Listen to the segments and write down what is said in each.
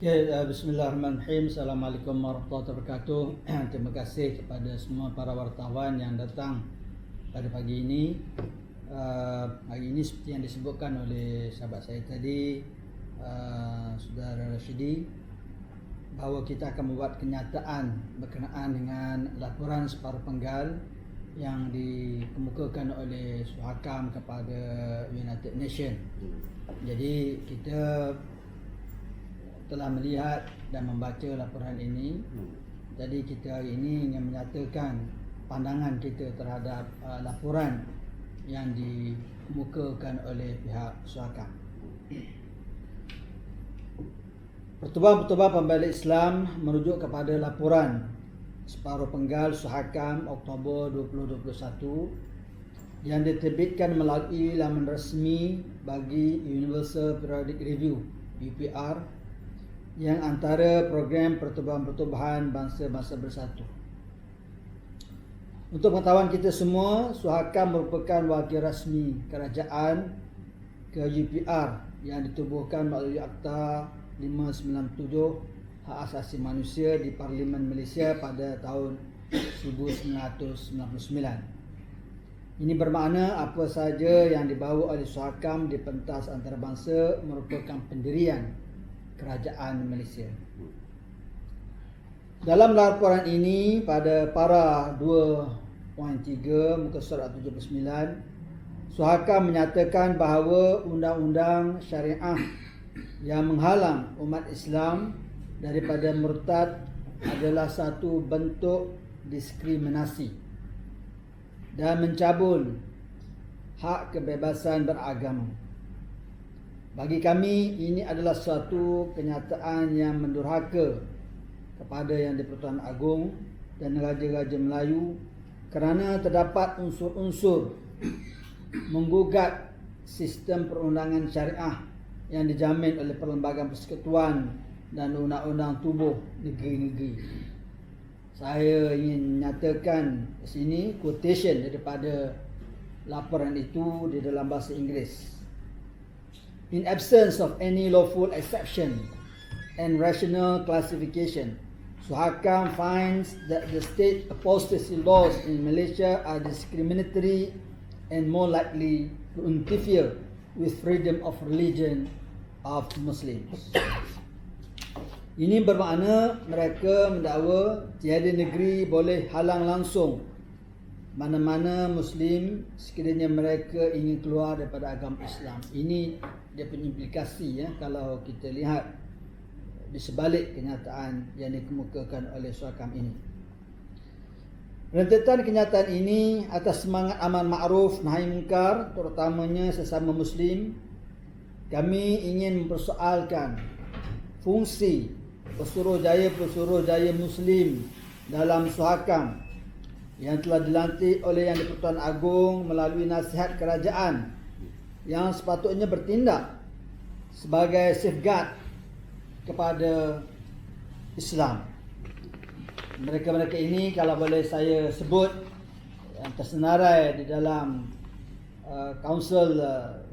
Ya, Bismillahirrahmanirrahim. Assalamualaikum warahmatullahi wabarakatuh. Terima kasih kepada semua para wartawan yang datang pada pagi ini. Hari ini seperti yang disebutkan oleh sahabat saya tadi, Saudara Rashidi, bahawa kita akan membuat kenyataan berkenaan dengan laporan separuh penggal yang dikemukakan oleh Suhakam kepada United Nations. Jadi kita telah melihat dan membaca laporan ini. Jadi kita hari ini ingin menyatakan pandangan kita terhadap laporan yang dikemukakan oleh pihak Suhakam. Pertubuhan-pertubuhan Pembela Islam merujuk kepada laporan separuh penggal Suhakam Oktober 2021 yang diterbitkan melalui laman resmi bagi Universal Periodic Review UPR, yang antara program pertubuhan-pertubuhan bangsa-bangsa bersatu. Untuk pengetahuan kita semua, Suhakam merupakan wakil rasmi kerajaan ke UPR yang ditubuhkan melalui Akta 597 Hak Asasi Manusia di Parlimen Malaysia pada tahun 1999. Ini bermakna apa sahaja yang dibawa oleh Suhakam di pentas antarabangsa merupakan pendirian Kerajaan Malaysia. Dalam laporan ini pada para 2.3 muka surat 79, Suhakam menyatakan bahawa undang-undang syariah yang menghalang umat Islam daripada murtad adalah satu bentuk diskriminasi dan mencabul hak kebebasan beragama. Bagi kami, ini adalah suatu kenyataan yang mendurhaka kepada Yang di-Pertuan Agong dan Raja-Raja Melayu kerana terdapat unsur-unsur menggugat sistem perundangan syariah yang dijamin oleh Perlembagaan Persekutuan dan undang-undang tubuh negeri-negeri. Saya ingin menyatakan di sini quotation daripada laporan itu di dalam bahasa Inggeris. In absence of any lawful exception and rational classification, Suhakam finds that the state apostasy laws in Malaysia are discriminatory and more likely to interfere with freedom of religion of Muslims. Ini bermakna mereka mendakwa tiada negeri boleh halang langsung mana-mana Muslim sekiranya mereka ingin keluar daripada agama Islam. Ini dia punya implikasi kalau kita lihat di sebalik kenyataan yang dikemukakan oleh Suhakam ini. Rentetan kenyataan ini atas semangat amar ma'ruf nahi munkar, terutamanya sesama Muslim, kami ingin mempersoalkan fungsi pesuruhjaya Muslim dalam Suhakam yang telah dilantik oleh Yang di-Pertuan Agong melalui nasihat kerajaan yang sepatutnya bertindak sebagai safeguard kepada Islam. Mereka-mereka ini kalau boleh saya sebut yang tersenarai di dalam Kaunsil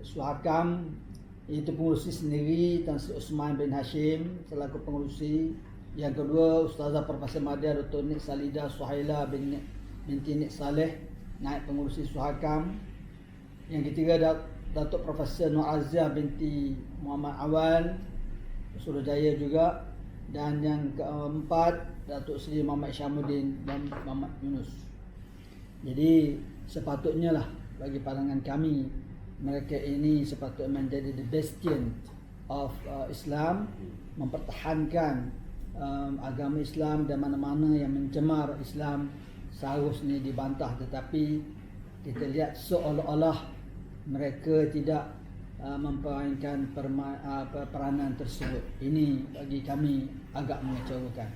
Suhakam, iaitu pengurusi sendiri Tan Sri Osman bin Hashim selaku pengurusi. Yang kedua, Ustazah Profesor Madya Dr. Nik Salida Suhaila binti Nik Saleh, naib pengurusi Suhakam. Yang ketiga, Datuk Profesor Nur Aziah binti Muhammad Awal, Suruhjaya juga. Dan yang keempat, Datuk Seri Muhammad Syamuddin dan Muhammad Yunus. Jadi sepatutnya lah bagi pandangan kami, mereka ini sepatutnya menjadi the bastion of Islam, mempertahankan agama Islam dan mana-mana yang mencemar Islam seharusnya dibantah. Tetapi kita lihat seolah-olah mereka tidak memainkan peranan tersebut. Ini bagi kami agak mengecewakan.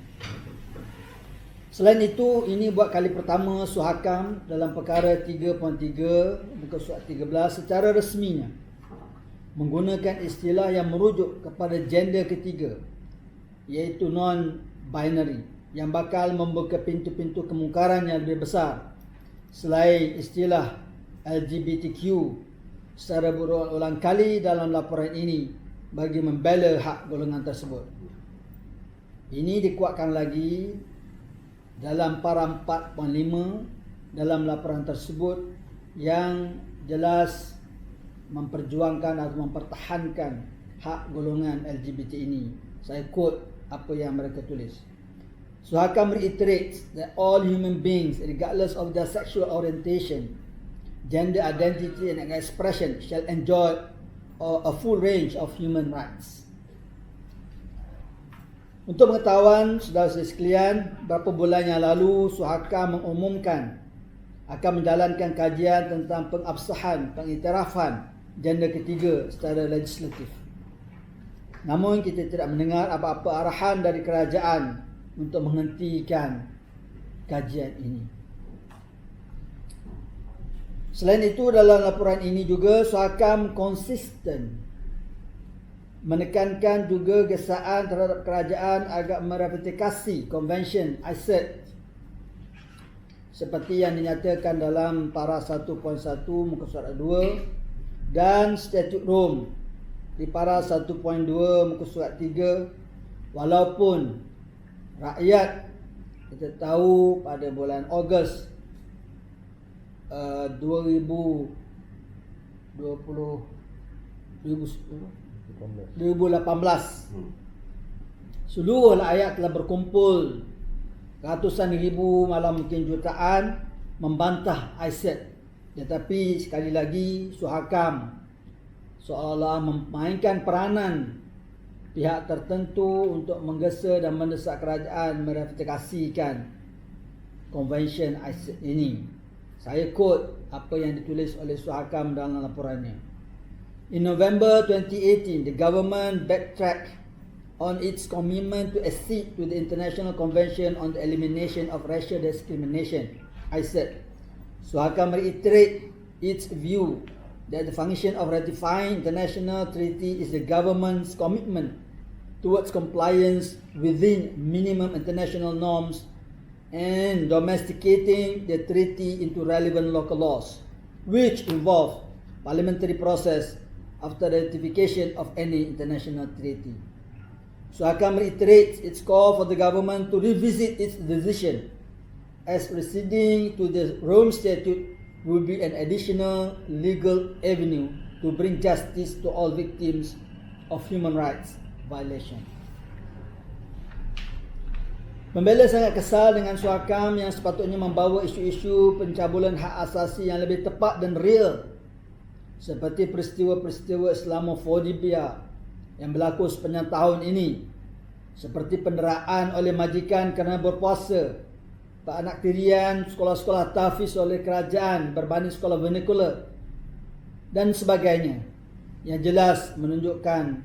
Selain itu, ini buat kali pertama Suhakam dalam perkara 3.3 muka surat 13 secara resminya menggunakan istilah yang merujuk kepada gender ketiga, iaitu non-binary, yang bakal membuka pintu-pintu kemungkaran yang lebih besar selain istilah LGBTQ secara berulang-ulang kali dalam laporan ini bagi membela hak golongan tersebut. Ini dikuatkan lagi dalam para 4.5 dalam laporan tersebut yang jelas memperjuangkan atau mempertahankan hak golongan LGBT ini. Saya quote apa yang mereka tulis. Suhakam reiterates that all human beings, regardless of their sexual orientation, gender identity and expression, shall enjoy a full range of human rights. Untuk pengetahuan saudara-saudara sekalian, beberapa bulan yang lalu Suhakam mengumumkan akan menjalankan kajian tentang pengabsahan, pengiktirafan gender ketiga secara legislatif. Namun kita tidak mendengar apa-apa arahan dari kerajaan untuk menghentikan kajian ini. Selain itu, dalam laporan ini juga Suhakam konsisten menekankan juga gesaan terhadap kerajaan agar meratifikasi Convention ICED seperti yang dinyatakan dalam para 1.1 muka surat 2 dan Statute Rome di para 1.2 muka surat 3, walaupun rakyat kita tahu pada bulan Ogos 2018 seluruh rakyat telah berkumpul ratusan ribu, malah mungkin jutaan membantah ICED. Tetapi sekali lagi Suhakam seolah memainkan peranan pihak tertentu untuk menggesa dan mendesak kerajaan meratifikasikan Convention ICED ini. Saya quote apa yang ditulis oleh Suhakam dalam laporannya. In November 2018, the government backtracked on its commitment to accede to the International Convention on the Elimination of Racial Discrimination, ICED. Suhakam reiterate its view that the function of ratifying international treaty is the government's commitment towards compliance within minimum international norms and domesticating the treaty into relevant local laws, which involve parliamentary process after ratification of any international treaty. Suhakam reiterates its call for the government to revisit its decision, as proceeding to the Rome Statute will be an additional legal avenue to bring justice to all victims of human rights violation. Pembela sangat kesal dengan Suhakam yang sepatutnya membawa isu-isu pencabulan hak asasi yang lebih tepat dan real, seperti peristiwa-peristiwa Islamofobia yang berlaku sepanjang tahun ini, seperti penderaan oleh majikan kerana berpuasa, penakdirian sekolah-sekolah tahfiz oleh kerajaan berbanding sekolah vernacular dan sebagainya, yang jelas menunjukkan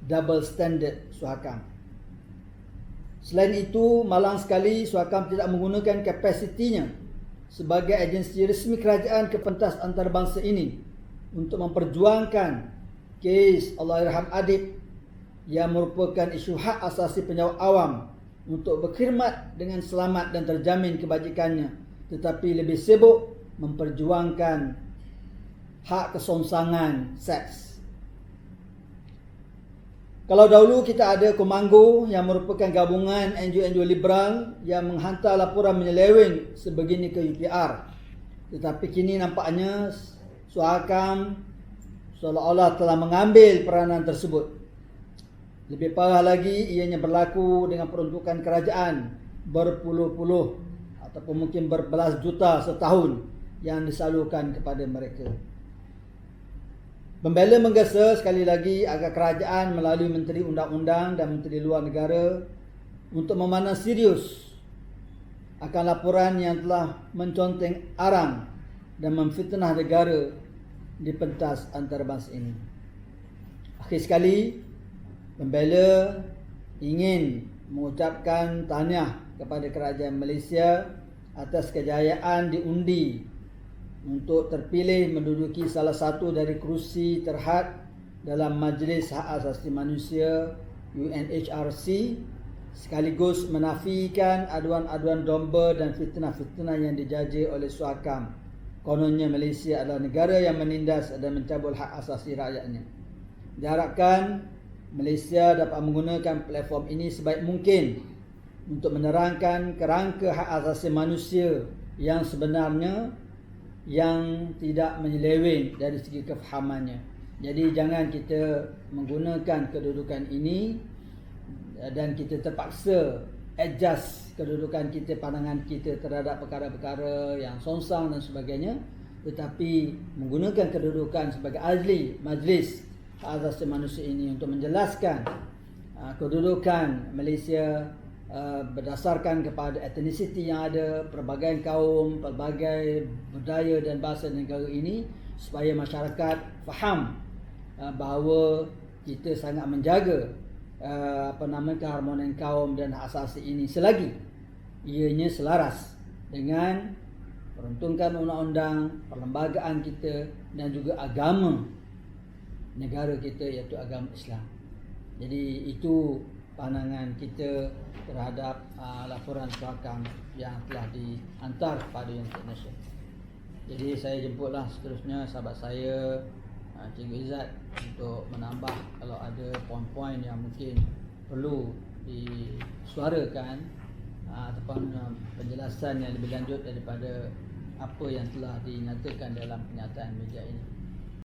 double standard Suhakam. Selain itu, malang sekali Suhakam tidak menggunakan kapasitinya sebagai agensi resmi kerajaan ke pentas antarabangsa ini untuk memperjuangkan kes Allahyarham Adib yang merupakan isu hak asasi penjawat awam untuk berkhidmat dengan selamat dan terjamin kebajikannya, tetapi lebih sibuk memperjuangkan hak kesongsangan seks. Kalau dahulu kita ada Komanggo yang merupakan gabungan NGO-NGO liberal yang menghantar laporan menyeleweng sebegini ke UPR, tetapi kini nampaknya Suhakam seolah-olah telah mengambil peranan tersebut. Lebih parah lagi, ianya berlaku dengan peruntukan kerajaan berpuluh-puluh ataupun mungkin berbelas juta setahun yang disalurkan kepada mereka. Pembela menggesa sekali lagi agar kerajaan melalui Menteri Undang-Undang dan Menteri Luar Negara untuk memandang serius akan laporan yang telah menconteng arang dan memfitnah negara di pentas antarabangsa ini. Akhir sekali, pembela ingin mengucapkan tahniah kepada kerajaan Malaysia atas kejayaan diundi untuk terpilih menduduki salah satu dari kerusi terhad dalam Majlis Hak Asasi Manusia UNHRC, sekaligus menafikan aduan-aduan domba dan fitnah-fitnah yang dijaja oleh Suhakam. Kononnya Malaysia adalah negara yang menindas dan mencabul hak asasi rakyatnya. Diharapkan Malaysia dapat menggunakan platform ini sebaik mungkin untuk menerangkan kerangka hak asasi manusia yang sebenarnya, yang tidak menyeleweng dari segi kefahamannya. Jadi jangan kita menggunakan kedudukan ini dan kita terpaksa adjust kedudukan kita, pandangan kita terhadap perkara-perkara yang songsang dan sebagainya, tetapi menggunakan kedudukan sebagai ahli majlis hak asasi manusia ini untuk menjelaskan kedudukan Malaysia berdasarkan kepada etnisiti yang ada, pelbagai kaum, pelbagai budaya dan bahasa negara ini, supaya masyarakat faham bahawa kita sangat menjaga keharmonian kaum dan hak asasi ini selagi ianya selaras dengan peruntukan undang-undang, perlembagaan kita dan juga agama negara kita, iaitu agama Islam. Jadi itu pandangan kita terhadap laporan Suhakam yang telah dihantar kepada United Nations. Jadi saya jemputlah seterusnya sahabat saya Cikgu Izzat untuk menambah kalau ada poin-poin yang mungkin perlu disuarakan ataupun penjelasan yang lebih lanjut daripada apa yang telah dinyatakan dalam kenyataan media ini.